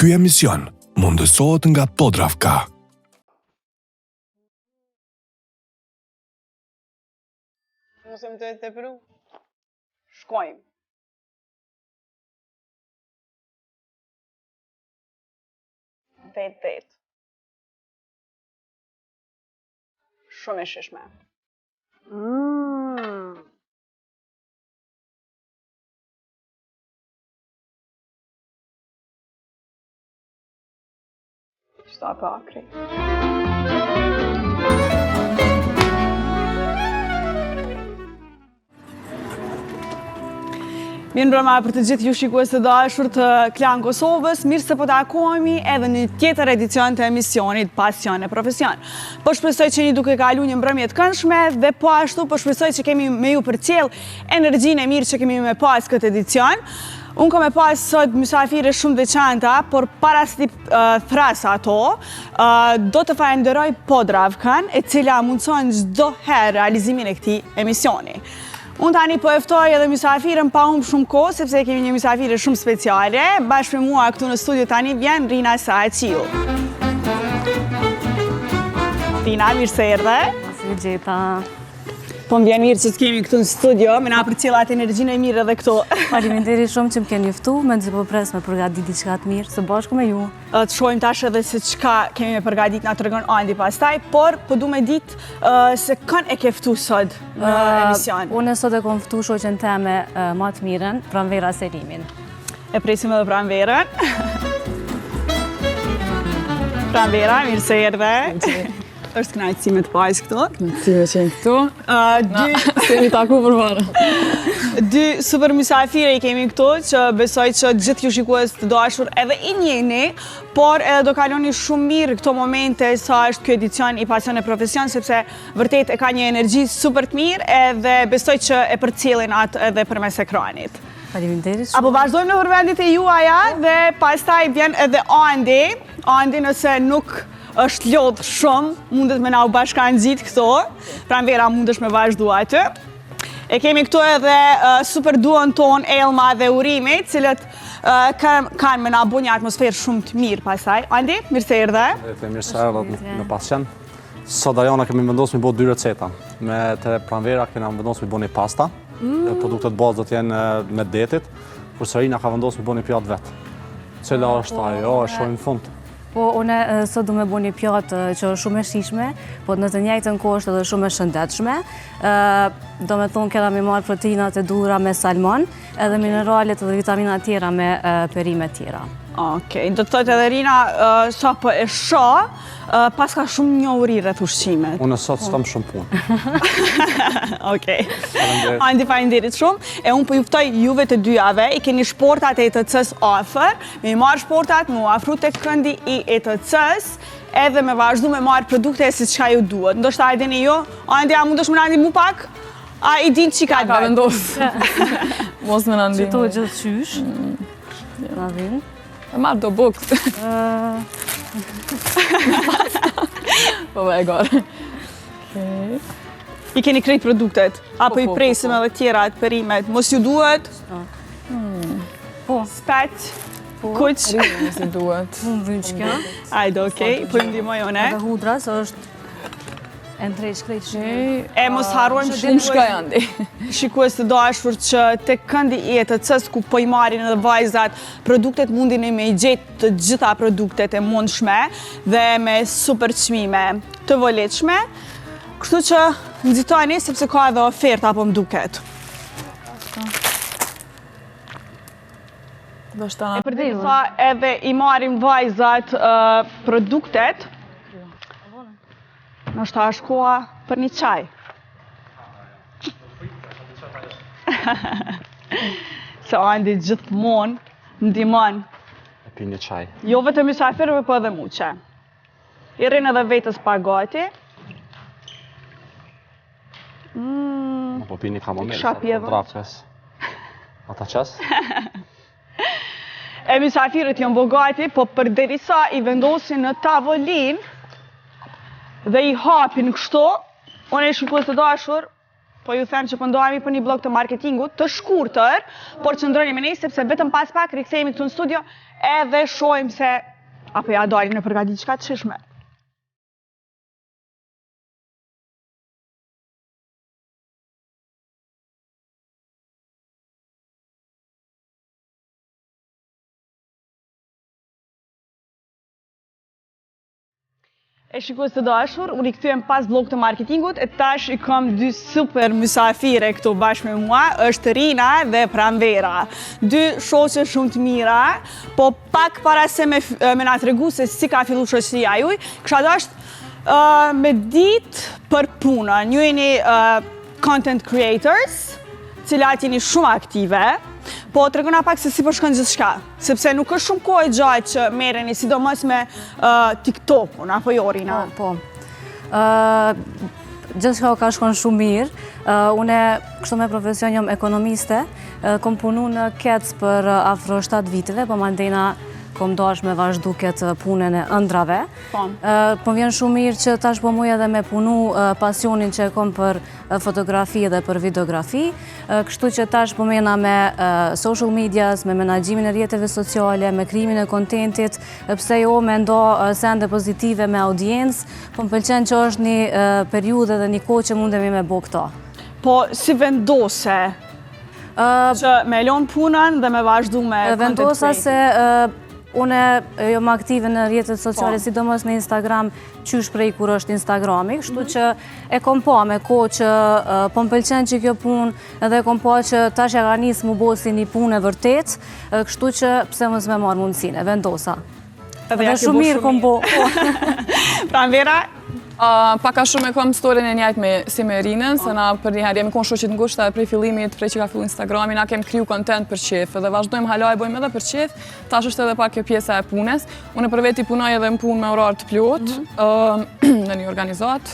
Ky emision mundësohet nga Podravka. Mos e më të tepru. Shkojmë. Vet. Shumë e shishme. Sta pakri. Mirë mbrëma për të gjithë ju shikues të dashur të Klan Kosovës, mirë se po takohemi edhe në tjetër edicion të emisionit Pasion e Profesion. Po shpresoj që jeni duke kaluar një mbrëmje të këndshme dhe po ashtu po shpresoj që kemi me ju përcjell energjinë e mirë që kemi me pas këtë edicion. Unë kam e pas sot mysafire shumë veçanta, por para se ti thras ato, do të falenderoj Podravkan, e cila mundson çdo herë realizimin e këtij emisioni. Unë tani po eftoj edhe mysafirën pa humbë shumë kohë, sepse kemi një mysafire shumë speciale. Bashkë me mua këtu në studio tani vjen Rina Saaqiu. Rina, mirë se erdhe. Si gjeta. Po më vjen mirë që të kemi këtu në studio, me na përcjellat energjinë e mirë edhe këtu. Faleminderit shumë që më keni njoftu, me nxjerr po pres me përgatit diçka të mirë së bashku me ju. Të shohim tash edhe se çka kemi me përgatit, na tregon Andi pastaj, por po du me ditë se kanë e ke ftu sot në emision. Unë sot e kam ftu shoqen teme më të mirën, Pranvera Selimin. E presim edhe Pranverën. Pranvera, mirë se erdhe. Është kënaqësi me të pajs këtu. Si me qenë këtu? Se mi taku për varë. Dy super mysafire i kemi këtu, që besoj që gjithë ju shikues të dashur edhe i njeni, por edhe do kaloni shumë mirë këto momente sa është kjo edicion i Pasion e Profesion, sepse vërtet e ka një energji super të mirë edhe besoj që e përcjellin atë edhe përmes ekranit. Faleminderit shumë. Apo vazhdojmë në përvendit e juaja dhe pastaj vjen edhe Andi. Andi nëse nuk është lodhë shumë, mundet me na u bashkanxhit këto, Pranvera mundesh me vazhdu aty. E kemi këtu edhe super duon ton Elma dhe Urimi, cilët kanë me na bu një atmosferë shumë të mirë pasaj. Andi, mirë se erdhe. Mirë se erdhe në Pasion. Sot ajo na kemi vendosur me bo 2 receta. Me të Pranvera kemi vendosur me bo një pasta. Produktet bazë do të jenë me detit, kurse Rina ka vendosur me bo një pjatë vetë. Cila është ajo, e shohim në fund. Po, une sot du me bo një pjatë që është shumë e shishme, po në të njëjtën kohë është edhe shumë e shëndetshme. Do me thonë këna me marë proteinat e duhura me salmon, edhe mineralet edhe vitaminat tjera me perime tjera. Okej, do të thotë edhe Rina, sa po e shoh, pas ka shumë njohuri rreth ushqimet. Unë sot s'kam shumë punë. Okej. Andi, faleminderit shumë. E unë po juftoj juve të dyjave, i keni shportat e ETC-s ofër, me i marrë shportat, mu afru tek këndi i ETC-s, edhe me vazhdu me marrë produkte si çka ju duhet. Ndoshta e dini ju, Andi, a mundesh më na ndihmu pak? A i din çka Ka vendosë. Mos me na ndihmu. Qëto gjithë qysh. Na vinë. E marrë do bukë. Po me e gore. I keni krejt produktet, apo i presim edhe tjerat, perimet, mos ju duhet? Po. Spet, kuq? Rrinë si duhet. Unë vynë që kjo. Ajde, okej, po ju ndihmoj unë. Edhe hudra, se është e ndrej shkrejt shumë. E mos harrojmë Shumë shka janë. shikues të dashur që tek këndi i ETC-s ku po i marrin edhe vajzat produktet mundin me i gjetë të gjitha produktet e mundshme dhe me super çmime të volitshme. Kështu që nxitoni sepse ka edhe oferta apo m'duket. E për të sa edhe i marrin vajzat produktet, nështë është koha për një qaj. Se Andi gjithmonë ndihmon. E pi një çaj. Jo vetëm mysafirëve, po edhe muqe. I rrinë edhe vetës pagati. Po pi një kamomil. Kisha pjedhur. Drafës. Ata qas? E mysafirët janë bogati, po përderisa i vendosin në tavolinë dhe i hapin kështu, unë e shikues të dashur, po ju them që pëndohemi për një blog të marketingut të shkurtër, por që ndroni me ne sepse vetëm pas pak rikthehemi këtu në studio edhe shohim se apo ja dalin në përgatit qka të shishme. E shikues të dashur, unë i kthyem pas blog të marketingut, e tash i kam dy super mysafire këtu bashkë me mua, është Rina dhe Pranvera. Dy shoqe shumë të mira, po pak para se me na tregu se si ka fillu shoqëria juaj, kisha dashur me ditë për punën. Ju jeni content creators, cilat jeni shumë aktive, po të regona pak se si përshkën gjithçka, sepse nuk është shumë kohë gjatë që merreni sidomos me TikTok-un, apo jo, Rina? Po. Gjithçka ka shkon shumë mirë. Une, kështu me profesion, jam ekonomiste, kom punu në KEC për afro 7 viteve, po mandena kom dash me vazhdu këtë punën e ëndrave. Po vjen shumë mirë që tash po muj edhe me punu pasionin që e kom për fotografi dhe për videografi. Kështu që tash po mena me social medias, me menaxhimin e rrjeteve sociale, me krijimin e kontentit, pse jo me ndo sende pozitive me audiencë, po më pëlqen që është një periudhë dhe një kohë që mundemi me bo këto. Po si vendose që me lon punën dhe me vazhdu me content creating? Vendosa se une jom aktive në rrjetet sociale, sidomos në Instagram, qysh prej kur është Instagrami, kështu që e kom pa me kohë që po më pëlqen që kjo punë, edhe kom pa që tash ja ka nisë mu bo si një punë e vërtet, kështu që pse mos me marë mundësine, vendosa. Edhe shumë mirë kom bo. Pranvera? Pak a shumë e kom storin e njajt si me Rinën, se na për njëherë jemi konë shoqit ngushta prej fillimit, prej që ka fillu Instagrami, na kem kriju kontent për qef, dhe vazhdojmë hala e bojmë edhe për qef, tash është edhe pak kjo pjesa e punës. Unë për veti punoj edhe në punë me orar të plot, në një organizat.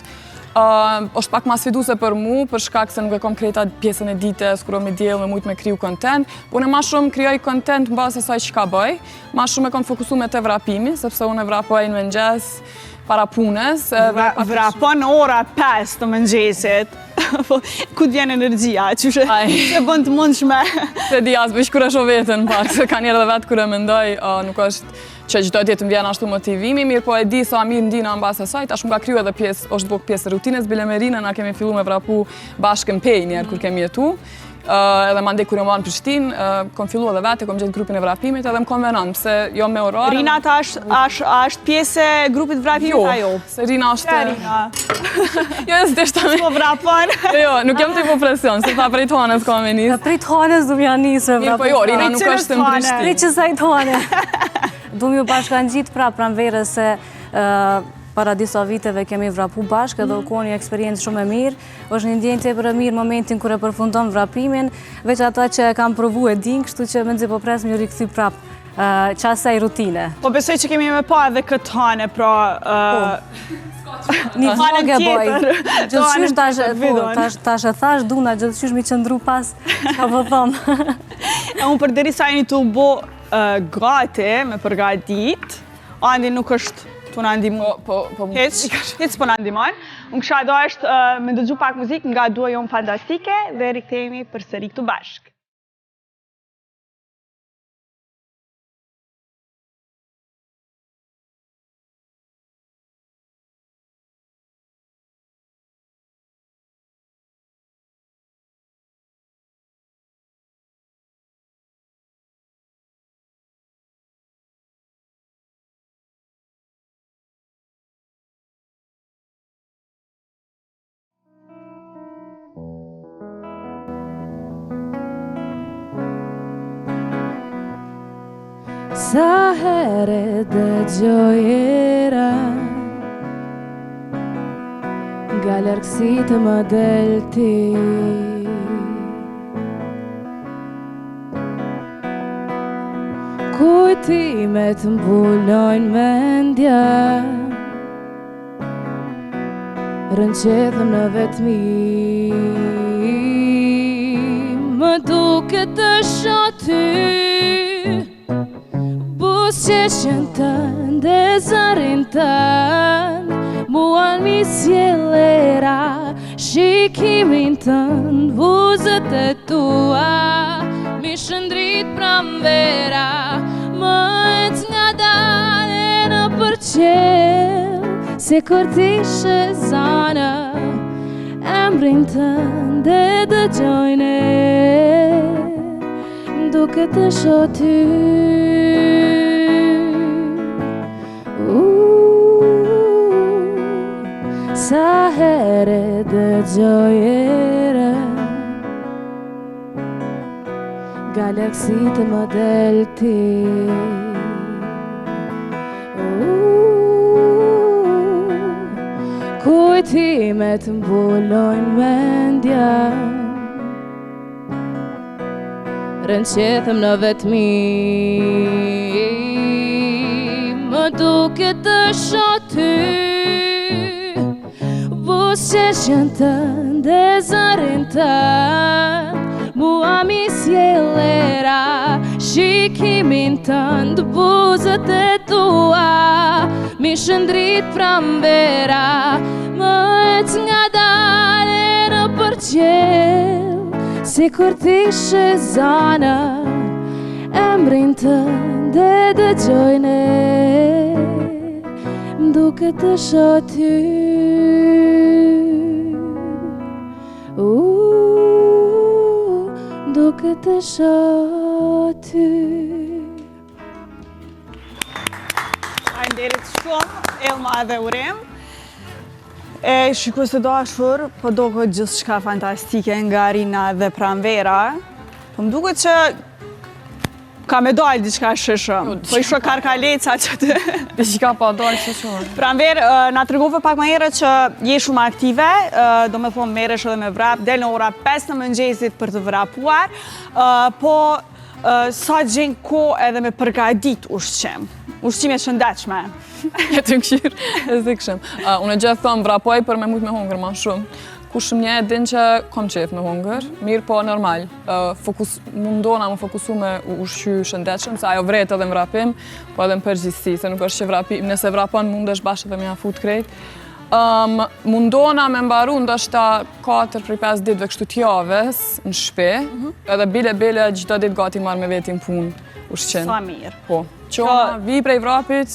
është pak ma sfiduse për mu, për shkak se nuk e kom krejta pjesën e ditës, kur me djelë me mujtë me kriju kontent. Unë ma shumë kryoj kontent në bazë asaj që ka bëj, ma shumë e kom fokusu me të vrapimi, sepse unë e vrapoj në mëngjes, para punës. Vrapon ora 5 të mëngjesit. Ku t'vjen energjia? Qyshe bën të mundshme? Se di as, bëj kur e shoh veten pak, se ka njerë dhe vetë kur e mendoj, nuk është që çdo ditë më vjen ashtu motivimi, mirë po e di sa mirë ndina në basë e saj, tash më ka kryu edhe pjesë, është bëk pjesë rutines, bile me Rinën, na kemi fillu me vrapu bashkë në pej njerë kur kemi jetu. Edhe mande kur jom marrë në Prishtinë, kom fillu edhe vete, kom gjetë grupin e vrapimit edhe më konvenon, pëse jo me orare. Rina ta është pjesë e grupit vrapimit, ajo? Jo, se Rina është... Rina? Jo, e s'deshta me... Po vrapon? Jo, nuk jam të po presion, se ta prej Tonës ka me njës. Prej Tonës du m'ja njësë me vrapim. Po jo, Rina nuk është në Prishtinë. Prej qësaj Tonë. Du m'ju bashkan gjitë pra Pranverës se para disa viteve kemi vrapu bashkë, edhe u koni eksperiencë shumë e mirë. Është një ndjenjë tepër e mirë momentin kur e përfundon vrapimin, veç ata që e kam provu e din, kështu që mendoj po pres m'ju rikthy prap qasaj rutine. Po besoj që kemi me pa edhe këtë hane, pra... Një vlog e boj. Gjithqysh tash e thash, duna gjithqysh mi qëndru pas, ka po thomë. Unë për deri sa jeni të bo gati, me përgatit, Andi nuk është të në ndimon. Hec po në ndimon. Unë kësha do është me ndëgju pak muzik nga Dua Jom Fantastike dhe rikthehemi përsëri këtu bashkë. Sa herë dëgjojera nga largësitë më del ti, kujtimet mbulojnë mendja, rënqedhëm në vetmi, më duket të shoh ty. Qeshën tënë dhe zarin tënë, muan mi sjellera, shikimin tënd, buzët e tua, mi shëndrit pranvera, më ec nga dale në përqel, se kur t'ishe zana, emrin tënd e dëgjojnë, duke të shoh ty. Sa herë dëgjoj erën, galaksit më del ti. Kujtimet mbulojnë mendja, rënqethem në vetmi, më duke të shoh ty. Busqeshjen tënd e zërin tënd, mua mi sjellera, shikimin tënd, buzët e tua, mi shëndrit pranvera, më ec nga dale në përqel, si kur t'ishe zana, emrin tënd e dëgjojnë, duke të shoh ty. Duke të shoh ty. Faleminderit shumë, Elma dhe Urim. Shikues të dashur, po doket gjithçka fantastike nga Arina dhe Pranvera. Po më duket që ka me dalë diçka shëshëm. Po i shoh karkaleca që të... Diçka pa dalë shëshëm. Pranver, na tregove pak më herët që je shumë aktive, do me thonë merresh edhe me vrap, del në ora 5 në mëngjesit për të vrapuar, po sa gjen kohë edhe me përgadit ushqim? Ushqime shëndetshme. Jetë në këshirë, e zikshëm. Unë e gjithë thëmë vrapoj për me mujtë me hongër ma shumë. Kush një e din që kom qef me hongër, mirë po normal. Mundona më fokusu me ushqy shëndetshëm, se ajo vret edhe në vrapim, po edhe në përgjithsi, se nuk është që vrapim, nëse vrapon mundesh bashkë dhe me ja fut krejt. Mundona me mbaru ndoshta 4-5 ditëve kështu t'javës në shpe, edhe bile gjitha ditë gati marrë me vetin punë ushqim. Sa mirë. Po, qona vi prej vrapit,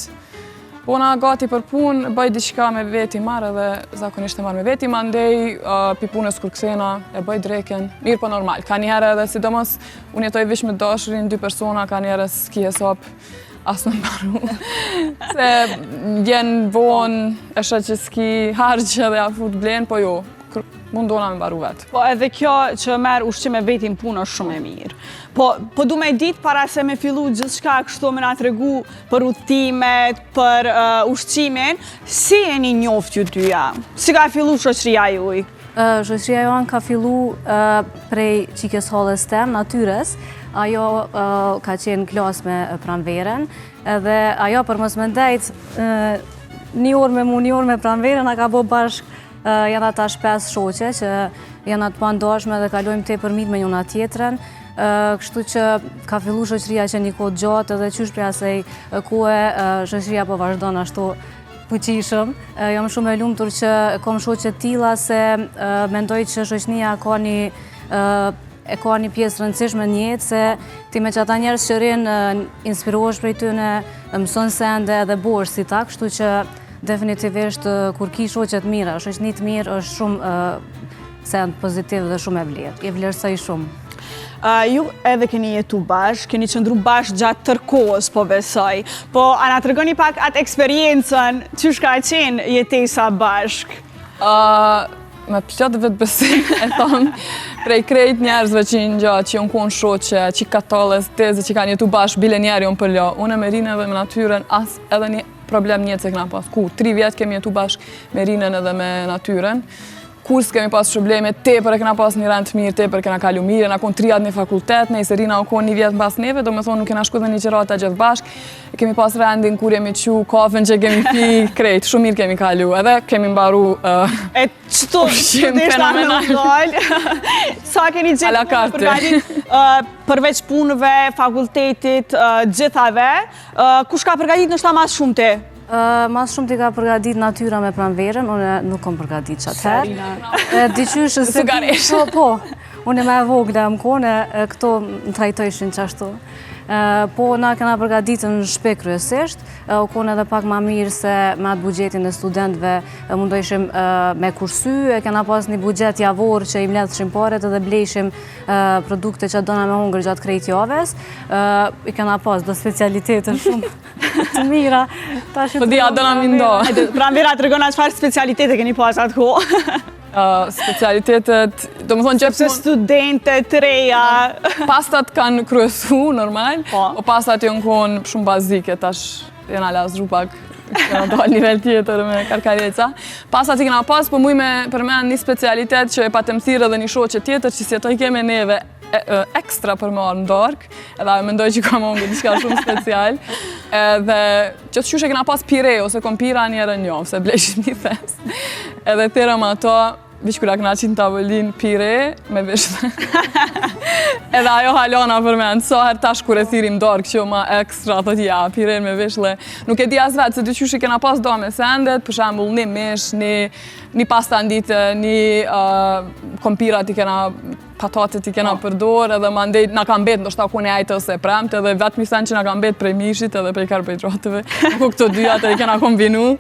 pona gati për punë, bëj diçka me veti marrë edhe zakonisht e marrë me veti, mandej pi punës kur ksena, e bëj dreken, mirë po normal. Ka njerë edhe sidomos, unë jetoj vish me dashurin, 2 persona, ka njerë s'ki hesap, asë në mbaru. Se vjen vonë, e shë që s'ki hargjë dhe a fut blenë, po jo, mundona me mbaru vetë. Po edhe kjo që merë ushqim me vetin punë është shumë e mirë. Po du me ditë para se me fillu gjithçka kështu me na tregu për udhëtimet, për ushqimin, si e një njoftë ju dyja? Si ka fillu shoqëria juaj? Shoqëria jonë ka fillu prej qikës halës tem, natyres. Ajo ka qenë klas me Pranverën, edhe ajo për mos me ndajt, një orë me mu, një orë me Pranverën, a ka bo bashkë, janë ata 5 shoqe që janë atë pandashme dhe kalojmë te përmit me njëna tjetërën. Kështu që ka fillu shoqëria që një kohë gjatë edhe qysh prej asaj kohë shoqëria po vazhdon ashtu fuqishëm. Jam shumë e lumtur që kom shoqe tilla se mendoj që shoqënia ka një pjesë rëndësishme në jetë, se ti me që ata njerëz që rinë inspirohesh prej tyne, mëson sende edhe bosh si ta, kështu që definitivisht kur ki shoqe të mira, shoqëni të mirë është shumë send pozitiv dhe shumë e vlerë. E vlerësoj shumë. Ju edhe keni jetu bashkë, keni qëndru bashkë gjatë tërkohës, po besoj. Po, a na tregoni pak atë eksperiencën, qysh ka qenë jetesa bashkë? Me plot vetë besim, e thonë, prej krejt njerëzve që një gjatë, që jonë konë shoqe, që katallës, teze që kanë jetu bashkë, bile njerë jonë përlo. Unë me Rinën edhe me natyren, as edhe një problem njëtë se këna pas. 3 vjetë kemi jetu bashkë me Rinën edhe me natyren. Kur s'kemi pas probleme, tepër e kena pas një rend të mirë, tepër e kena kalu mirë, na konë 3 jatë një fakultet, ne i Serina u konë 1 vjetë pas neve, do me thonë nuk kena shku dhe një qërata gjithë bashkë, kemi pas rendin kur jemi qu, kafën që kemi pi, krejt, shumë mirë kemi kalu, edhe kemi mbaru ushqim fenomenal. Sa keni gjithë përgatit përveç punëve, fakultetit, gjithave, kush ka përgatit nështë ta mas shumë te? Mas shumë t'i ka përgadit natyra me pranverën, unë nuk kom përgadit që atëherë. Diqyshë se... Po, unë e me vogle më kone, këto më trajtojshin qashtu. Po, na kena përgaditën shpe kryesisht, u kone edhe pak ma mirë se me atë bugjetin e studentve mundojshim me kursy, kena pas një bugjet javor që i mledhëshim paret edhe blejshim produkte që dona me hungër gjatë krejt javes. I kena pas do specialitetën shumë të mira. Po di, a dona mi ndo. Pranvera të regona qëfar specialitete keni pas atë ko? Specialitetet, do më thonë që... Se studente të reja... Pastat kanë kryesu, normal, po pastat janë konë shumë bazike, tash jena lasë pak, kena dalë nivel tjetër me karkarjeca. Pastat i kena pas, po muj me përmen një specialitet që e patëm thirë edhe një shoqe tjetër, që si ato i keme neve ekstra për marë në dork, edhe me mendoj që ka mongë diçka shumë special. Edhe që të shushe kena pas pire, ose kom pira njerë njofë, se bleshim një thes. Edhe tërëm ato, vish kura këna qinë tavolin pire, me vishë. Edhe ajo halona për me në soher tash kur e thirim dork që ma ekstra, thot ja, pire me vishle. Nuk e di as vetë, se dy qyshi kena pas do me sendet, për shambull një mish, një pasta ndite, një kompirat i kena patatet i kena përdor, edhe ma ndej nga kam bet, ndoshta ku ne ajtë ose premte, edhe vetë mi sen që nga kam bet prej mishit edhe prej karbohidrateve, ku këto dyja të i kena kombinu,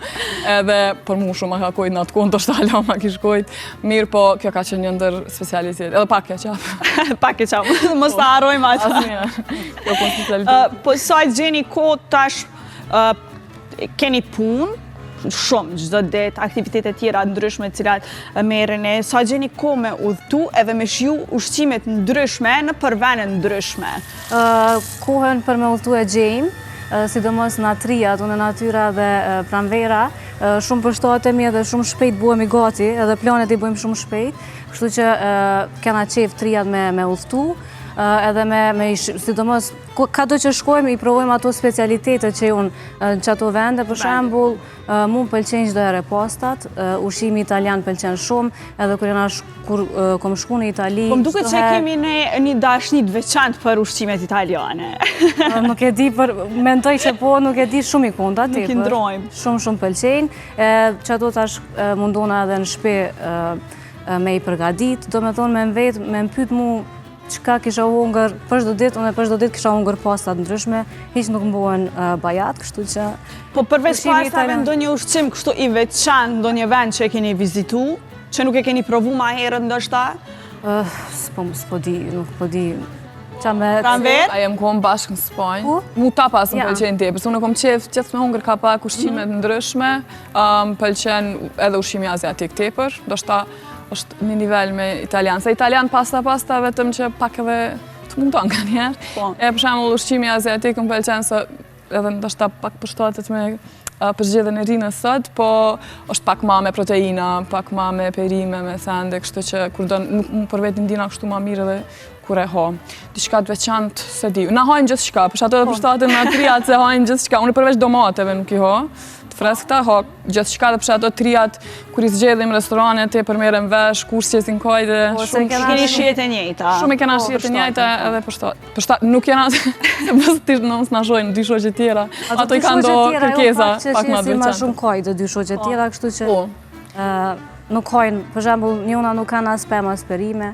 edhe për mu shumë ma ka kojt në atë kohë, ndoshta hala ma kish kojt, mirë po kjo ka qenë një ndër specialitet, edhe pak e qapë. Pak e qapë, mos të harojmë atë. Kjo po specialitet. Po sa e gjeni ko tash keni punë, shumë çdo ditë, aktivitetet tjera ndryshme të cilat merreni, sa gjeni kohë me udhëtu edhe me shiju ushqimet ndryshme në përvene ndryshme? Kohën për me udhëtu e gjejmë, sidomos natria, unë natyra dhe pranvera, shumë përshtatemi edhe shumë shpejt buhemi gati, edhe planet i bëjmë shumë shpejt, kështu që kena qef triat me udhëtu, edhe sidomos, ka do që shkojmë i provojmë ato specialitetet që unë në qëto vende, për shembull, mu pëlqen çdo herë pastat, ushqimi italian pëlqen shumë, edhe kur kom shku në Itali... Po më duket që kemi një dashni të veçantë për ushqimet italiane. Nuk e di, mendoj që po, nuk e di shumë i kunda, nuk i ndrojmë. Shumë pëlqen, që ato tash mundona edhe në shpe me i përgadit, do me thonë me më vetë, me më pyet mu qka kisha hungër për çdo ditë, unë për çdo ditë kisha hungër pastat ndryshme, hiç nuk mbohen bajat, kështu që... Po përveç pastave ndonjë ushqim kështu i veçantë, ndonjë vend që e keni vizitu, që nuk e keni provu ma herët ndoshta? S'po di, nuk po di. Pranver? A jem kohën bashkë në Spanjë. Mu tapas më pëlqen tepër, se unë kom qef qëtë me hungër ka pak ushqimet ndryshme, pëlqen edhe ushqimi aziatik tepër, ndoshta është një nivel me italian. Se italian pasta vetëm që pak edhe të mundon ka njerë. E për shembull ushqimi aziatik më pëlqen se edhe ndoshta pak përshtatet me përzgjedhjen e rinës sot, po është pak ma me proteina, pak ma me perime, me sende, kështu që kur do nuk për vetë ndina kështu ma mirë edhe kur e ha. Diçka të veçantë se di. Na hajnë gjithçka, për shkak të përshtaten me triat se hajnë gjithçka. Unë përveç domateve nuk i ha. Freskta, ha gjithçka dhe përsa ato triat, kur i zgjedhim restorane, te përmerem vesh, kursjes në kajde, shumë keni shijet e njejta. Shumë i kena shijet e njejta edhe përshtat. Nuk jena, se pozitisht nësë në shojnë dy shoqe tjera, ato i kanë do kërkesa pak ma dveçantë. Ma shumë kajde dy shoqe tjera, kështu që nuk hajnë, për shembull, njona nuk kanë as pemë as perime.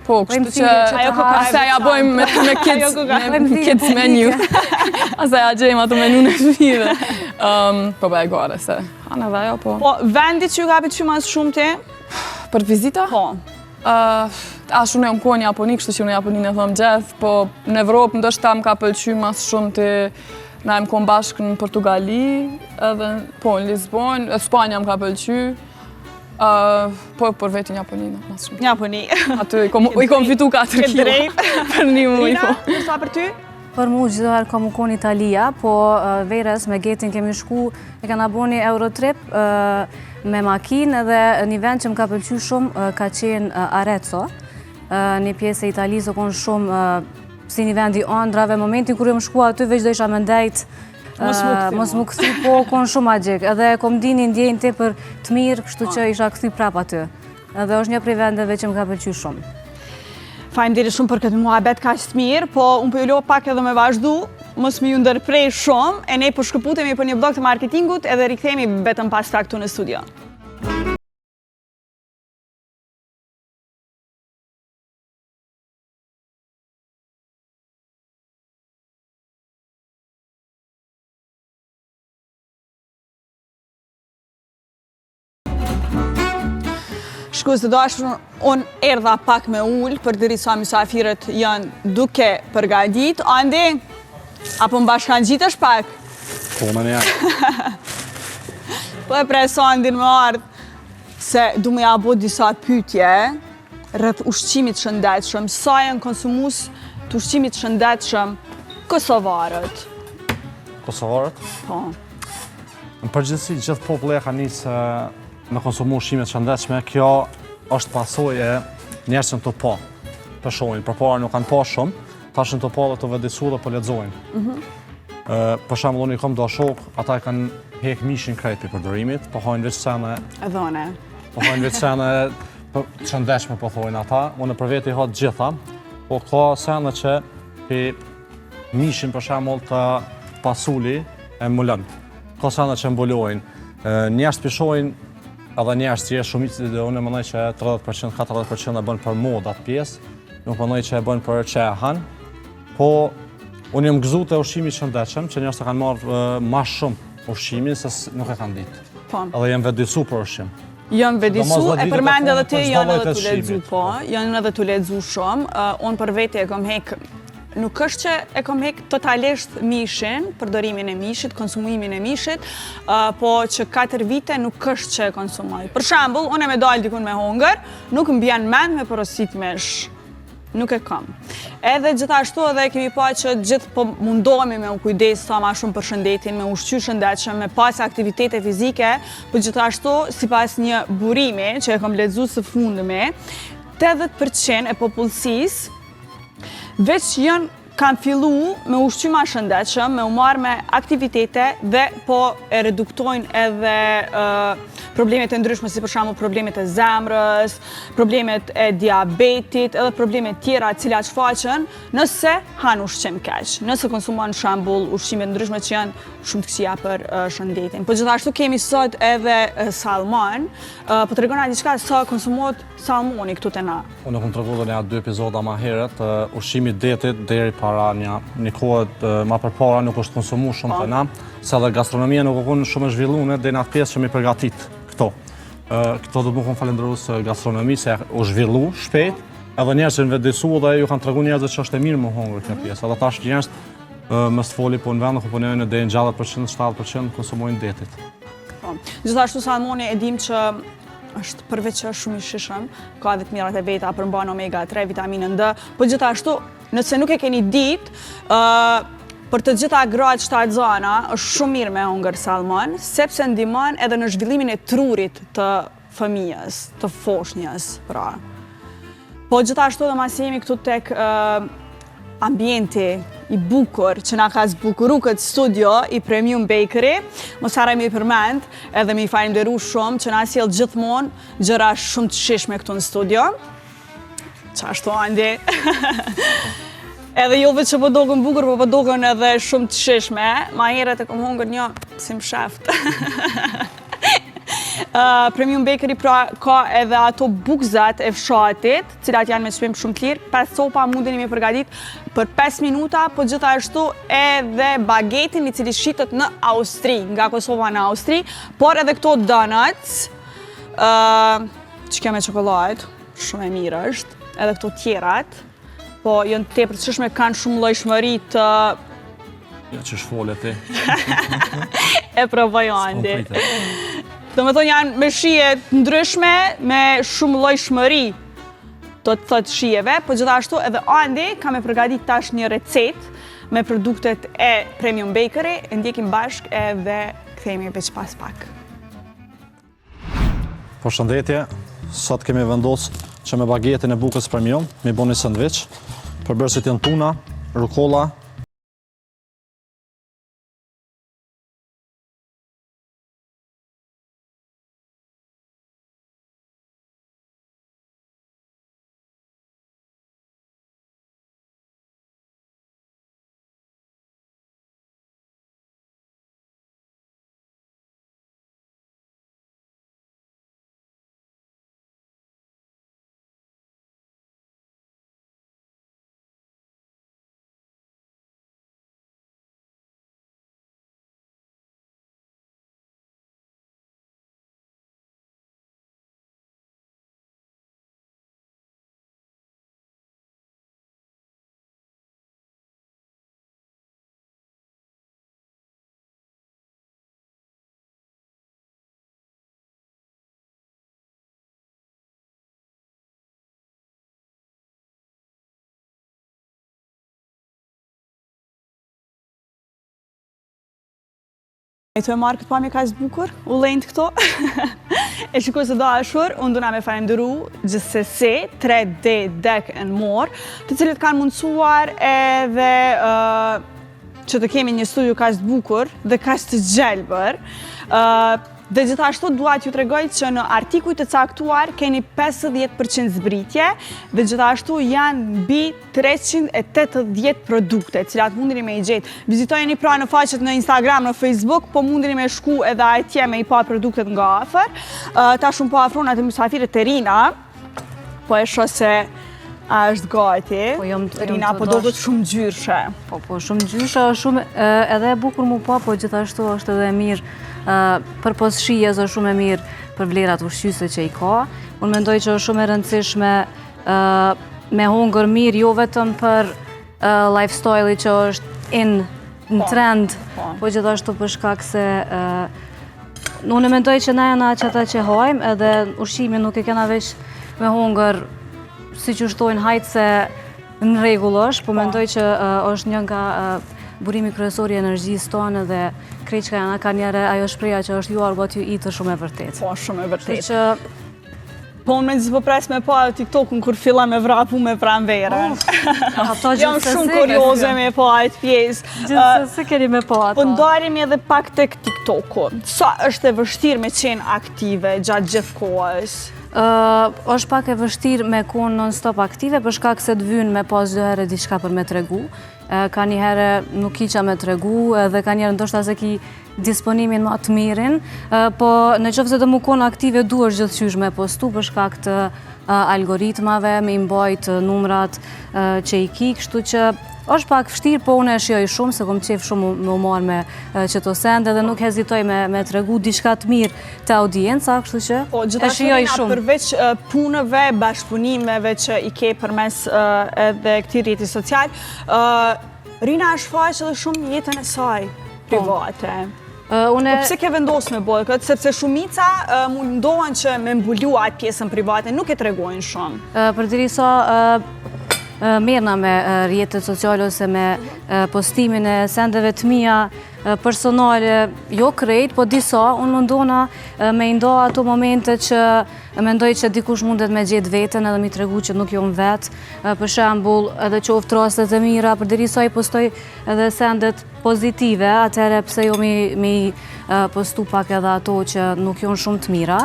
Po, kështu që asa ja bojmë me kids menu. Asa ja gjejmë ato menu në shvive. Po bëj gore se, anë dhe jo, po. Po, vendit që ju ka pëlqyer mas shumë ti? Për vizita? Po. Ashtu në jam kohë në Japoni, kështu që në Japoni në thëmë gjithë, po në Evropë ndoshta më ka pëlqyer mas shumë ti, na jem kohë bashkë në Portugali, edhe po në Lisbon, Spanja më ka pëlqyer. Po për vetë në Japoni, në mas shumë. Japoni. Aty i kom fitu 4 kilo për një muj. Rina, përsa për ty? Për mu gjithëherë kom u konë Italia, po verës me getin kemi shku, e kana bo një Eurotrip me makinë edhe një vend që më ka pëlqyer shumë ka qenë Arezzo. Një pjesë e Italisë o konë shumë si një vendi andrave, momentin kër jë më shku aty veç do isha me ndajt mos më këthy, po konë shumë agjek. Edhe kom di një ndjenjë te për të mirë, kështu që isha këthy prap aty. Edhe është një prej vendeve që më ka pëlqyer shumë. Faleminderit shumë për këtë muhabet kaq të mirë, po unë po ju lo pak edhe me vazhdu. mos më ju ndërprej shumë, e ne po shkëputemi për një blog të marketingut edhe rikthehemi vetëm pas ta këtu në studio. Shkues të dashur, unë erdha pak me ullë për diri sa mysafirët janë duke përgadit. Andi, apo më bashkan gjitësh pak? Po, në një. Po e preso Andin me ardhë, se du me ja bo disa pytje rreth ushqimit shëndetshëm. Sa janë konsumus të ushqimit shëndetshëm kosovarët? Kosovarët? Po. Në përgjithësi, gjithë populli ka nisë me konsumu ushqimet shëndetshme, kjo është pasojë e njerëzën të po. Për shohin, përpara nuk kanë po shumë, tashin të po dhe të vëdisu dhe për lexojnë. Për shembull, unë i kam do shok, ata e kanë hek mishin krejt për përdorimit, po hajnë veç sene. E dhone. Po hajnë veç sene të shëndetshme, po thojnë ata. Unë për veti ha të gjitha, po ka sene që për mishin për shembull të pasuli e mulën. Ka sene që mbulojnë. Njerëz pishojnë edhe njerëz që shumicë dhe unë mendoj që 30%, 40% e bën për modë atë pjesë, nuk mendoj që e bën për që e han. Po unë jam gëzuar te ushqimi i shëndetshëm, që njerëzit kanë marrë më shumë ushqimin se nuk e kanë ditë. Po. Edhe jam vëdisu për ushqim. Janë vëdisu, e përmend edhe ti, janë edhe tu lexu, po. Po. Janë edhe tu lexu shumë. Unë për vete e kam hek. Nuk është që e kam hek totalisht mishin, përdorimin e mishit, konsumimin e mishit, po që 4 vite nuk është që e konsumoj. Për shembull, unë me dalë dikun me hongër, nuk më bjen mend me porosit mesh. Nuk e kam. Edhe gjithashtu edhe kemi pa që gjithë po mundohemi me u kujdes sa ma shumë për shëndetin, me ushqy shëndetshëm, me pas aktivitete fizike, po gjithashtu sipas një burimi që e kam lexuar së fundmi, 80% e popullsisë veç kanë fillu me ushqy ma shëndetshëm, me u marrë me aktivitete dhe po e reduktojnë edhe problemet e ndryshme, si për shembull problemet e zemrës, problemet e diabetit, edhe problemet tjera cilat shfaqen nëse han ushqim keq, nëse konsumon shembull ushqime të ndryshme që janë shumë të këqija për shëndetin. Po gjithashtu kemi sot edhe salmon, po tregona diçka sa konsumohet salmoni këtu te na. Unë kam treguar në 2 epizoda më herët, ushqimi i detit deri para një kohë më përpara nuk është konsumuar shumë te na, se edhe gastronomia nuk është shumë e zhvilluar deri në atë pjesë që më përgatit këto. Këto do të më falendërues gastronomisë se u zhvillu shpejt, edhe njerëzit vëdisu dhe ju kanë treguar njerëzit që është e mirë më hongër kjo pjesë. Edhe tash njerëz mos foli po në vend ku punojnë deri në 60%, 70% konsumojnë detit. Po. Gjithashtu salmoni e dim që është përveç që është shumë i shishëm, ka edhe të mirat e veta, përmban omega 3, vitaminën D, po gjithashtu, nëse nuk e keni ditë, për të gjitha gratë shtatzana, është shumë mirë me hongër salmon, sepse ndihmon edhe në zhvillimin e trurit të fëmijës, të foshnjës, pra. Po gjithashtu dhe mas jemi këtu tek ambienti i bukur që na ka zbukuru këtë studio i Premium Bakery. Mos harrojmë i përmend edhe mi falenderu shumë që na sjell gjithmonë gjëra shumë të shishme këtu në studio. Qashtu Andi. Edhe jo vetë që po doken bukur, po doken edhe shumë të shishme. Ma herët e kam hongër një si më sheft. Premium Bakery pra ka edhe ato bukzat e fshatit, cilat janë me çmim shumë të lirë. 5 copa mundeni me përgatit për 5 minuta, po gjithashtu edhe bagetin i cili shitet në Austri, nga Kosova në Austri, por edhe këto donuts, që kjo me çokoladë, shumë e mirë është, edhe këto tjerat, po janë tepër të shishme, kanë shumë llojshmëri të Ja që shfole ti. e provoj Andi. Do me thonë janë me shije të ndryshme, me shumë llojshmëri do të thotë shijeve, po gjithashtu edhe Andi ka me përgatit tash një recet me produktet e Premium Bakery, e ndjekim bashk edhe kthehemi veç pas pak. Përshëndetje, sot kemi vendosur që me bagetin e bukës Premium, mi bëni sandviç, përbërësit janë tuna, rukolla, E të e marrë këtë pamje ka zbukur, u lejnë këto. E shikoj se dashur, unë duna me falenderu gjithsesi 3D Deck & More, të cilët kanë mundësuar edhe që të kemi një studio ka zbukur dhe ka të gjelbër. Dhe gjithashtu duat ju tregoj që në artikuj të caktuar keni 50% zbritje dhe gjithashtu janë mbi 380 produkte, cilat mundini me i gjetë. Vizitojeni pra në faqet në Instagram, në Facebook, po mundini me shku edhe atje me i pa produktet nga afër. Ta shumë po afrona të mysafire të Rina, po e sho se është gati. Rina, po do këtë shumë gjyrshe. Po shumë gjyrshe, edhe e bukur mu po gjithashtu është edhe mirë për posshije është shumë e mirë për vlerat ushqyese që i ka. Unë mendoj që është shumë e rëndësishme me hongër mirë, jo vetëm për lifestyle-i që është në trend, po gjithashtu për shkak se unë mendoj që na jena qëta që hajmë, edhe ushqimin nuk e kena veç me hongër si që shtojnë hajtë se në regull është, po mendoj që është një nga burimi kryesori i energjisë tonë dhe krejt që janë ka njëre ajo shpreja që është you are what you eat është shumë e vërtet. Po, shumë e vërtet. Po, unë me nëzë përpres me pa TikTok-un kur filla me vrapu me pranverën. Jam shumë kurioze me pa atë pjesë. Gjithsesi keni me pa ato. Po ndarim edhe pak tek TikTok-u. Sa është e vështirë me qenë aktive gjatë gjithë kohës? është pak e vështirë me konë non-stop aktive, për shkak se të vynë me pas dë herë diçka për me tregu. Ka një herë nuk i qa me tregu, dhe ka njerë ndoshta se ki disponimin ma të mirin, po në qoftë se të mu konë aktive duesh gjithqysh me postu për shkak të algoritmave, me imbajt numrat që i ki, kështu që është pak vështirë, po unë e shijoj shumë, se kom qef shumë me u marrë me qëto sende dhe nuk hezitoj me tregu diçka të mirë të audienca, kështu që e shijoj shumë. Përveç punëve, bashkëpunimeve që i ke përmes edhe këtij rrjeti social, Rina është faqe edhe shumë jetën e saj private. Po pse ke vendosur me bërë këtë, sepse shumica mundohen që me mbulu atë pjesën private, nuk e tregojnë shumë. Përderisa mirëna me rrjetet sociale ose me postimin e sendeve të mia personale, jo krejt, po disa, unë mundona me nda ato momente që mendoj që dikush mundet me gjetë vetën edhe mi tregu që nuk jonë vetë, për shembull edhe qoftë rastet e mira, përderisa i postoj edhe sendet pozitive, atëherë pse jo mi postu pak edhe ato që nuk jonë shumë të mira.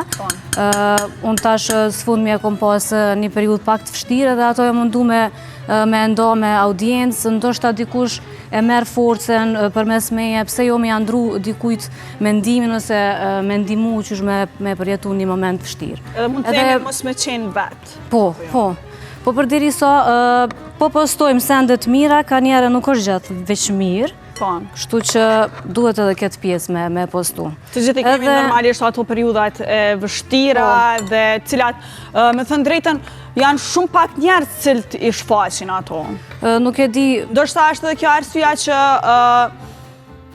Unë tash s'fund mi e kom pas një periudhë pak të vështirë dhe ato e mundu me nda me audiencë, ndoshta dikush e merë forcen përmes meje, pse jo mi andru dikujt mendimin ose me ndimu qysh me përjetu një moment vështirë. Edhe mund të themi mos me qenë vetë. Po përderisa po postojmë sendet mira, ka njerë nuk është gjatë veç mirë, kështu që duhet edhe këtë pjesë me postu. Të gjithë kemi normalisht ato periudat e vështira dhe cilat, me thënë drejtën, janë shumë pak njerëz cilët i shfaqin ato. Nuk e di... Ndoshta është edhe kjo arsyeja që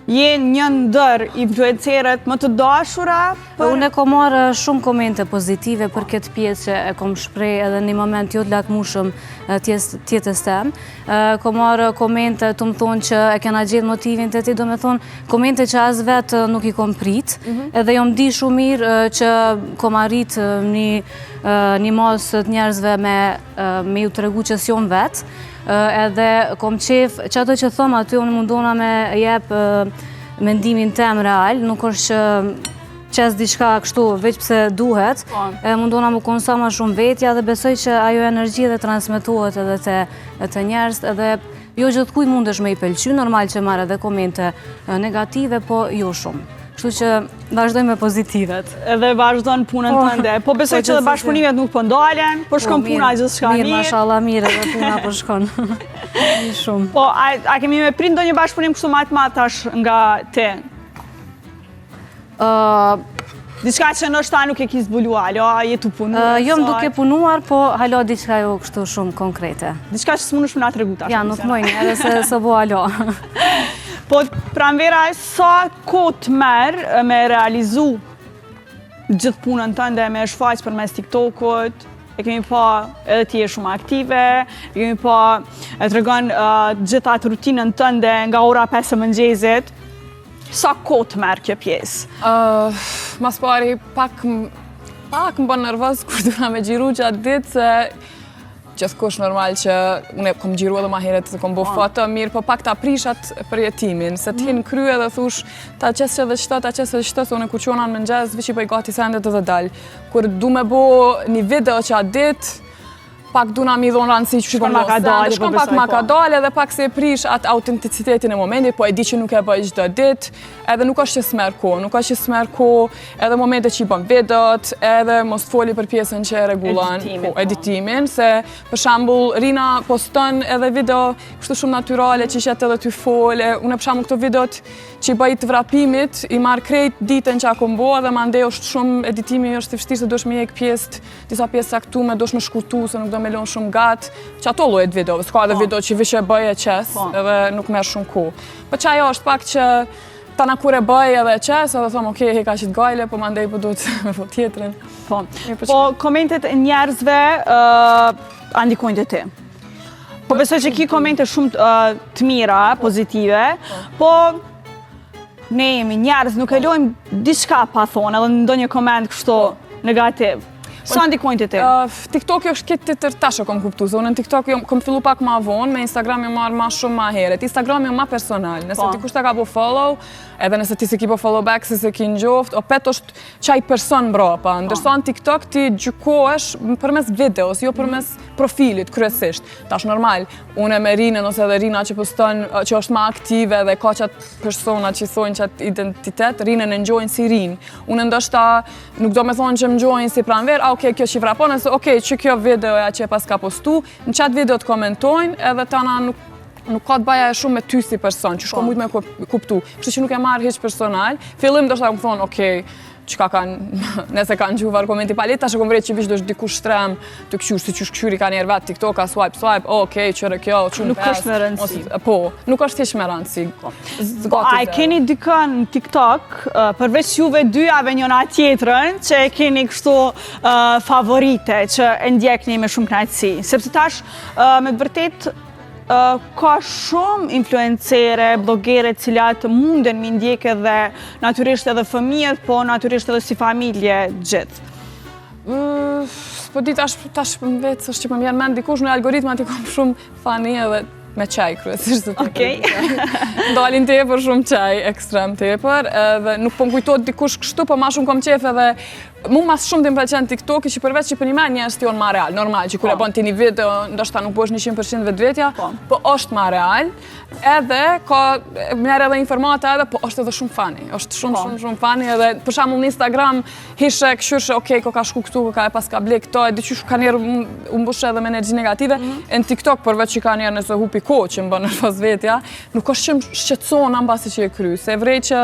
jenë një ndër influencerët më të dashura. Unë e kom marrë shumë komente pozitive për këtë pjesë që e kom shprej edhe një moment jo të lakmushëm tjetës tem. Kom marrë komente të më thonë që e kena gjithë motivin të ti, do me thonë komente që as vetë nuk i kom prit, edhe jom di shumë mirë që kom arrit një masë të njerëzve me ju të regu që s'jom vetë, edhe kom qef që ato që thëmë aty unë mundona me jep mendimin tem real, nuk është që qes diçka kështu veç pse duhet, mundona mu konsoma shumë vetja dhe besoj që ajo energji dhe transmitohet edhe të njerëz, edhe jo gjithë kuj mundesh me i pëlqy, normal që marrë edhe komente negative, po jo shumë. Kështu që vazhdojmë me pozitivet. Edhe vazhdojnë punën tënde. Po besoj që dhe bashkëpunimet nuk pëndalen, po shkon puna gjithçka mirë. Mirë, mashallah, mirë edhe puna po shkon. Shumë. Po, a kemi me prind ndonjë bashkëpunim kështu më të madh tash nga te? Diçka që ndoshta nuk e ki zbulu, alo, a jetu punuar? Jom duke punuar, po halo diçka jo kështu shumë konkrete. Diçka që s'munësh me na tregu tash. Ja, nuk mojnë, edhe se bo alo. Po, pranvera, sa kohë të merë me realizu gjithë punën tënde me shfaq përmes TikTokut, e kemi pa edhe ti e shumë aktive, e kemi pa e tregon gjithë atë rutinën tënde nga ora 5 e mëngjesit. sa kohë të merr kjo pjesë? Mas pari pak më bën nervoz kur duna me xhiru gjatë ditë se gjithkush normal që unë kom xhiru edhe ma herët se kom bo foto mirë, po pak ta prishat për jetimin, se t'hin krye dhe thush ta qesë edhe qëta, se unë kur qona në mëngjes, vici po i gati sendet edhe dal. Kur du me bo një video që atë ditë, pak duna mi dhonë rëndësi që shkon shkon pak ma ka dalë edhe pak se e prish atë autenticitetin e momentit, po e di që nuk e bëj çdo ditë, edhe nuk është që s'merr kohë, edhe momentet që i bëm videot, edhe mos foli për pjesën që e rregullon editimin, se për shembull Rina poston edhe video kështu shumë natyrale që qet edhe ty fole, unë për shembull këto videot që i bëj të vrapimit, i marr krejt ditën që akom bo dhe mandej është shumë editimi është i vështirë se duhesh me jek disa pjesë saktume, duhesh me shkurtu se nuk do me lon shumë gat, që ato llojet videove, s'ka edhe video që vish e bëj e qes, edhe nuk merr shumë kohë. Po që ajo është pak që tana kur e bëj edhe e qes, edhe thom, okej, heka qit gajle, po mandej po duhet me po tjetrën. Po komentet e njerëzve ndikojnë te ti. Po besoj që ki komente shumë të mira, pozitive, po ne jemi njerëz, nuk e lojmë diçka pa thonë, edhe ndonjë koment kështu negativ. Sa ndikojnë të ti? TikTok është këtë të tërtash e kom kuptu, se unë në TikTok kom fillu pak ma vonë, me Instagram marrë ma shumë ma heret. Instagram ma personal, nëse ti kushta ka bo follow, edhe nëse ti se ki bo follow back, se ki njoft, opet është qaj person mbrapa. Ndërsa në TikTok ti gjykohesh përmes videos, jo përmes profilit, kryesisht. Tash normal, unë me Rinën ose edhe Rina që poston, që është ma aktive dhe ka qatë persona që thonë qatë identitet, Rinën e njojnë si Rinë. Unë ndoshta nuk do me thonë që më njojnë si pranver, okej, kjo që i vrapon, nëse okej, që kjo videoja që e pas ka postu, në qatë video të komentojnë, edhe tana nuk ka të baja shumë me ty si person, që shko mujtë me kuptu. Kështu që nuk e marrë hiq personal. Fillim do shta më thonë, okej, qka kanë, nëse kanë gjuvar komenti palit, ta që kom vrejt që vish do është dikush shtrem të këshur, si që shkëshyri ka njerë vetë TikToka, swipe, okej, qërë kjo, qumë pes. Nuk është me rëndësi. Po, nuk është hiq me rëndësi. A e keni dikën në TikTok, përveç juve dyjave njëna tjetrën, që e keni kështu favorite, që e ndjekni me shumë knajtësi? Sepse tash, me të vërtet, ka shumë influencere, blogere cilat munden mi ndjek edhe natyrisht edhe fëmijët, po natyrisht edhe si familje gjithë. Po di tash më vetë është që më vjen mend dikush në algoritmat i kam shumë fani edhe me qaj kryesisht. Okej. Dalin tepër shumë qaj, ekstrem tepër, edhe nuk po më kujtojt dikush kështu, po ma shumë kom qef edhe mu mas shumë të më pëlqen TikTok, që përveç që për një men njës t'jon ma real, normal, që kur e bon ti një video, ndoshta nuk bësh 100% vetvetja, po është ma real, edhe ka merr edhe informata edhe, po është edhe shumë funny, është shumë funny edhe, për shembull në Instagram, hishe, këshyrë, okej, ko ka shku këtu, ko ka e pas ka blek këto, e diqysh ka njerë u mbush edhe me energji negative, e në TikTok, përveç që ka njerë nëse hupi ko që më bën nervoz vetja, nuk është që më shqetëson ambasi që e kry, se vrej që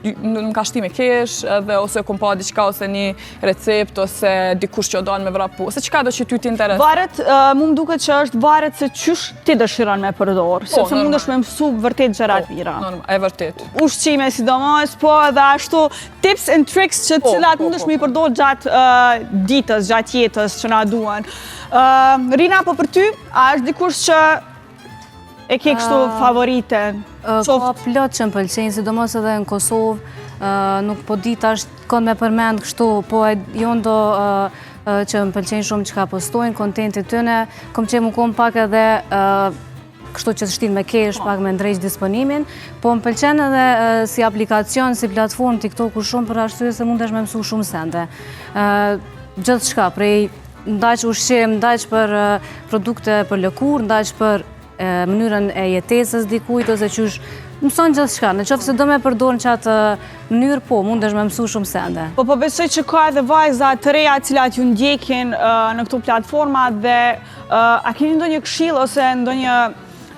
më ka shti me kesh, ose kom pa diqka, ose një recept, ose dikush që o dalë me vrapu, ose qka do që ty t'interes. Varet, mu më duket që është varet se qysh ti dëshiron me përdor, sepse mundesh me mësu vërtet gjërat mira. E vërtet. Ushqime sidomos, po edhe ashtu tips and tricks që cilat mundesh me i përdor gjatë ditës, gjatë jetës që na duan. Rina, po për ty, a është dikush që e ke kështu favorite? Ka plot që më pëlqenjë, sidomos edhe në Kosovë, nuk po di tash kon me përmend kështu, po jo ndo që më pëlqenjë shumë që ka postojnë, kontentit tëne, kom që më kom pak edhe kështu që të shtin me kesh, pak me ndrejsh disponimin, po më pëlqen edhe si aplikacion, si platform TikToku shumë për arsye se mundesh me mësu shumë sende. Gjithë shka, prej ndaq ushqim, ndaq për produkte për lëkur, ndaq për mënyrën e jetesës dikujt, ose qysh mëson gjithë shka. Në qofë se do me përdojnë që atë mënyrë, po, mundesh me mësu shumë sende. Po besoj që ka edhe vajza të reja cilat ju ndjekin në këto platforma dhe a keni ndonjë këshill ose ndonjë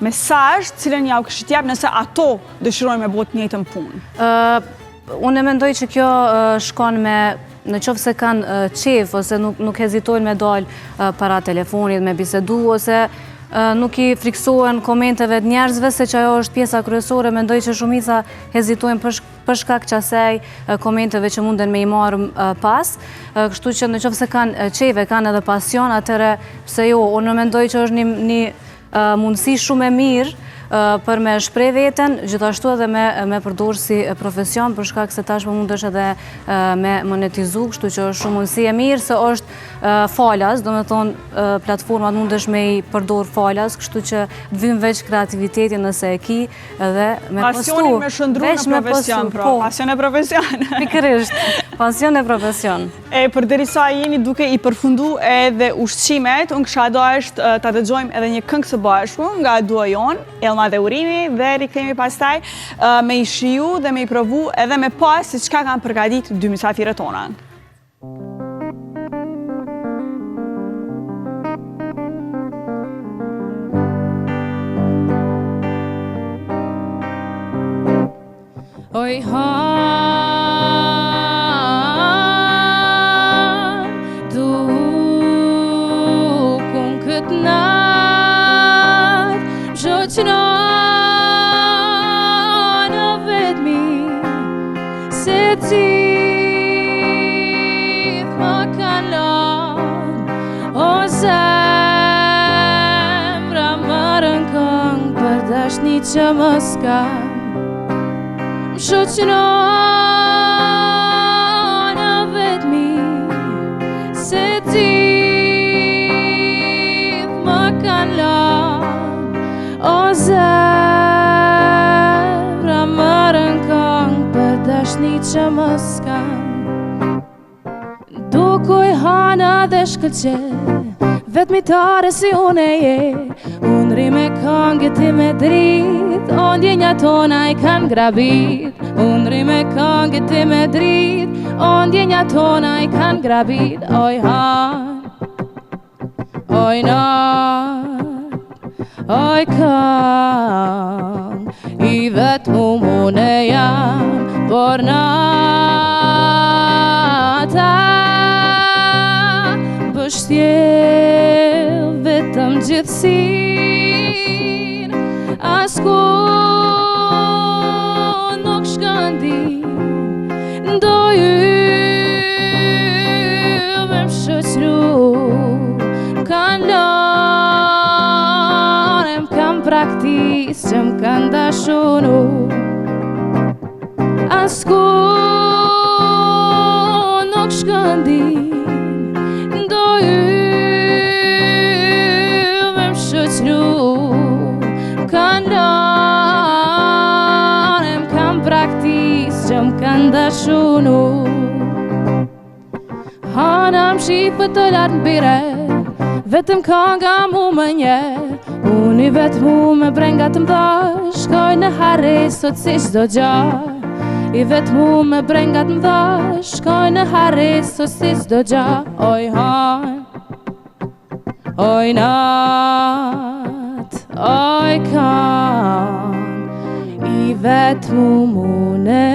mesazh cilën ja u kishit jap nëse ato dëshirojnë me bot njëjtën punë? Unë e mendoj që kjo shkon me në qofë se kanë qef, ose nuk hezitojnë me dalë para telefonit, me bisedu, ose nuk i friksohen komenteve të njerëzve, se që ajo është pjesa kryesore, mendoj që shumica hezitojnë për shkak qasej komenteve që munden me i marë pas. Kështu që në qofë se kanë qeve, kanë edhe pasion, atëre pse jo, unë mendoj që është një mundësi shumë e mirë për me shpreh veten, gjithashtu edhe me përdorë si profesion, për shkak se tashmë mundesh edhe me monetizu, kështu që është shumë mundësi e mirë se është falas, do me thonë platformat mundesh me i përdorë falas, kështu që të vim veç kreativitetin nëse e ki edhe me postu. Pasionin me shëndru në profesion, pasion e profesion. Pikërisht, pasion e profesion. Për derisa jeni duke i përfundu edhe ushqimet, unë kësha dashtë të dëgjojmë edhe një këngë së bashku nga duo jonë, Elma dhe Urimi, dhe rikthehemi pastaj me i shiju dhe me i provu edhe me pas se çka kanë përgatit dy mysafirët tona. Oj du kun këtë natë Shoqëna në vetëmi Se cith ma kanë lanë O zemra më rënkëng Për dashni që më s'kanë Shoqëna në vetëmi Se cith më kanë lanë O zemra më rënkëng Për dashni që më s'kanë Dukuj hana dhe shkëlqe Vetmitare si unë e je Unë ri me këngë ti me drit O ndjenja tona i kanë grabit Unë ri me këngë ti me drit O ndjenja tona i kanë grabit Oj han Oj nat Oj këngë I vetë mune jam Por nata Bështjel vetëm gjithësin Askon nuk shkandin Do juve më shoqëru M'kan lane, m'kan praktis Që m'kan dashunu Askon nuk shkandin Që m'kan dashunu Hanam shifët të lartë n'bire Vetëm kënga mu më nje Unë i vetë mu me brenga të mdha Shkoj në hare sot si qdo gja I vetë mu me brenga të mdha Shkoj në hare sot si qdo gja Oj han Oj nat Oj kan I vetë mu mune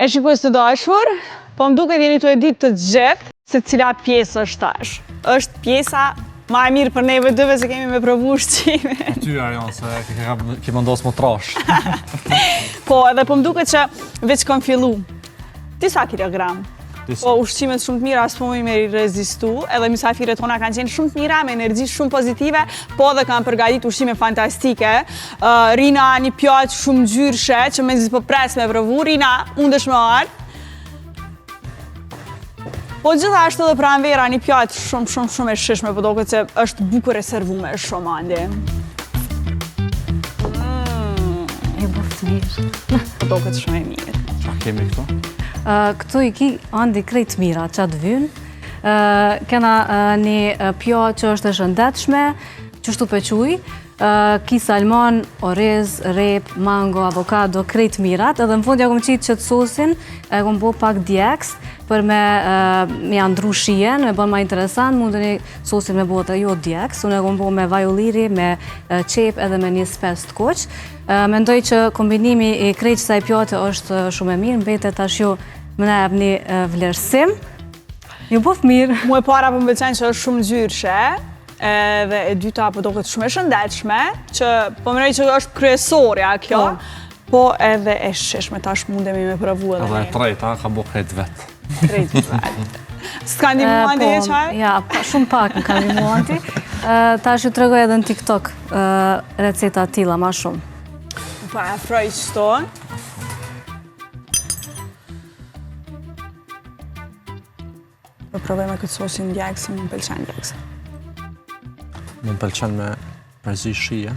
E shikues të dashur, po më duket jeni të e ditë të gjithë se cila pjesë është tash. Është pjesa ma e mirë për neve dëve se kemi me provu ushqime. Ty, Arion, se ke mëndos më trash. Po, edhe po më duket që veç kam fillu. Disa kilogram. Po, ushqimet shumë të mira, s'po me rezistu, edhe mysafirët tona kanë qenë shumë të mira, me energji shumë pozitive, po edhe kanë përgadit ushqime fantastike. Rina një pjatë shumë gjyrshe, që me zi po pres me provu. Rina, undesh me arë. Po gjithashtu edhe pranvera një pjatë shumë e shishme, po do këtë se është bukur e servume shumë andi. E bëftë mirë. Po do këtë shumë e mirë. Qa kemi këtu? Këtu i ki andi krejt mira, qatë vynë. Kena një pjatë që është e shëndetshme, qështu pequj. ki salmon, orez, rep, mango, avokado, krejt mirat, edhe në fund ja kom qitë qëtë sosin, e kom bo pak djeks, për me andru shien, me bën ma interesant, mundën sosin me bo të jo djeks, unë e kom bo me vaj ulliri, me qep edhe me një spes të koq. Mendoj që kombinimi i krejt kësaj pjate është shumë e mirë, mbetet tash ju më ne ebë një vlerësim. Ju bof mirë. Mu e para për më bëqen që është shumë gjyrshe, dhe e dyta po do këtë shumë e shëndetshme, që po mërej që është kryesorja kjo, po edhe e shishme tash mundemi me provu edhe ne. Edhe e trejta, ka bo krejt vetë. Krejt vetë. S'ka ndimuan dhe qaj? Ja, shumë pak në ka ndimuan ti. Tash ju tregoj edhe në TikTok receta tila ma shumë. Pa e froj qëto. Po provoj me këtë sosin djekse, më pëlqen djekse. Më pëlqen me përzi shije.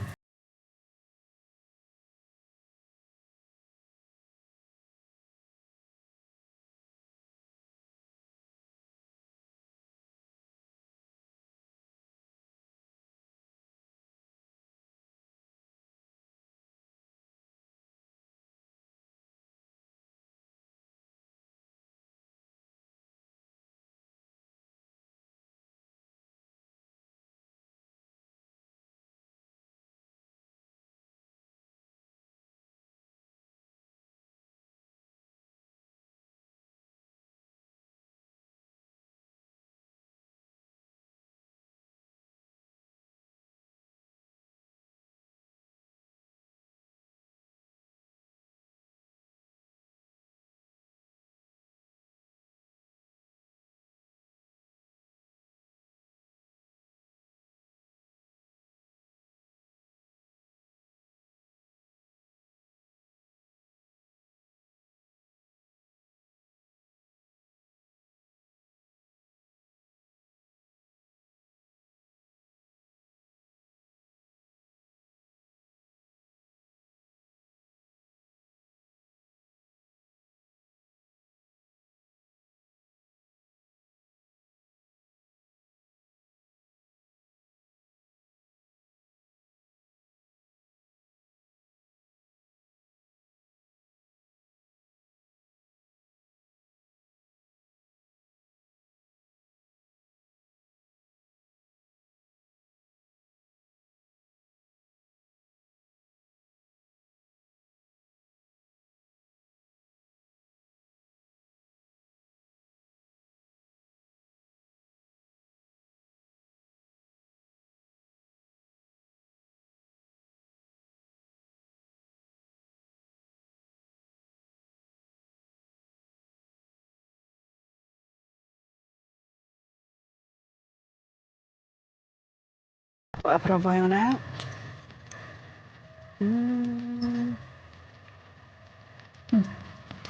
Po e provoj unë.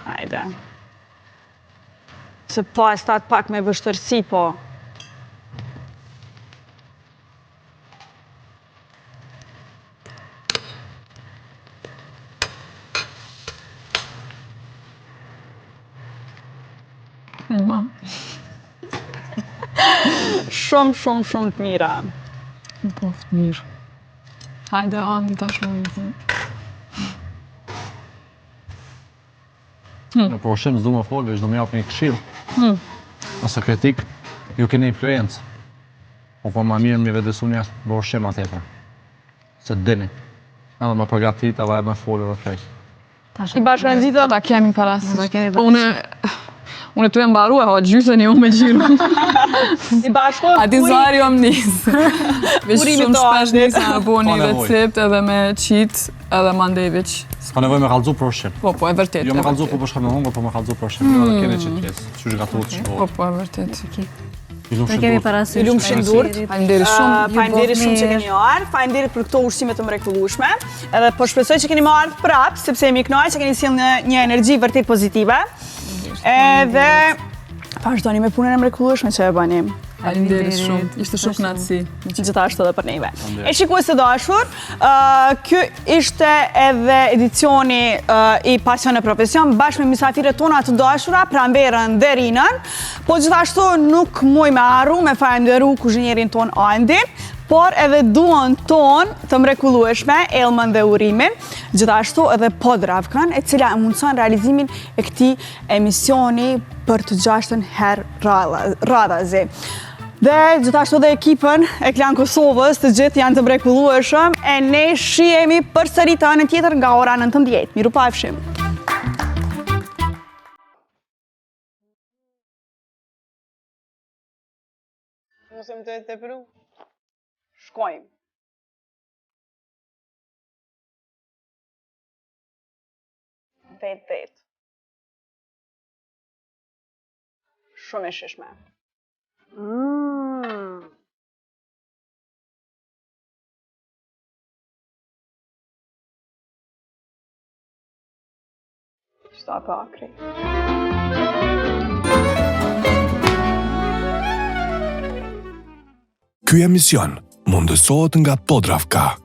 Hajde. Se po e stat pak me vështërsi, po. Shumë të mira. Po, të mirë. Hajde, Andi, tash më një. Në proshim s'du më folë, veç du më japë një këshill. Ose kritik, ju keni influencë. Po ma mirë mi vedesu një proshim atjetër. Se dini. Edhe me përgatit, edhe me folë dhe krej. I bashkëndita? Ta kemi paras. Unë tu e mbaru e ha gjysën e unë me gjiru. I bashko? A ti zari o më nisë. Veç shumë shpesh nisë me bo një recept edhe me qit edhe mandeviq. S'ka nevoj me kalzu proshim. Po, e vërtet. Jo me kalzu po përshka me hongër, po me kalzu proshim. Edhe kene që t'jesë, që që gatu të shkohë. Po, e vërtet. Ne kemi parasysh. I lumë shindurt. Faleminderit shumë. Faleminderit shumë që keni ardhur. Faleminderit për këto ushqime të mrekullueshme. Edhe po shpresoj që keni më ardhur prapë, sepse jemi kënaqur që keni sjellë një energji vërtet pozitive. Edhe vazhdoni me punën e mrekullueshme që e bëni. Faleminderit shumë. Ishte shumë kënaqësi. Gjithashtu edhe për neve. E shikues të dashur, ky ishte edhe edicioni i Pasion e Profesion bashkë me mysafirët tona të dashura, Pranverën dhe Rinën. Po gjithashtu nuk muj me harru me falenderu kuzhinierin ton Andin, por edhe duan tonë të mrekullueshme, Elmën dhe Urimin, gjithashtu edhe Podravkën, e cila mundëson realizimin e këtij emisioni për të 6-ën herë radhazi. Dhe gjithashtu dhe ekipën e Klan Kosovës, të gjithë janë të mrekullueshëm, e ne shihemi përsëri të anën tjetër nga ora 19. Mirupafshim. Mësëm të tepru. Shkojmë. Vetë. Shumë e shishme. Shta pakri. Ky emision mundësohet nga Podravka.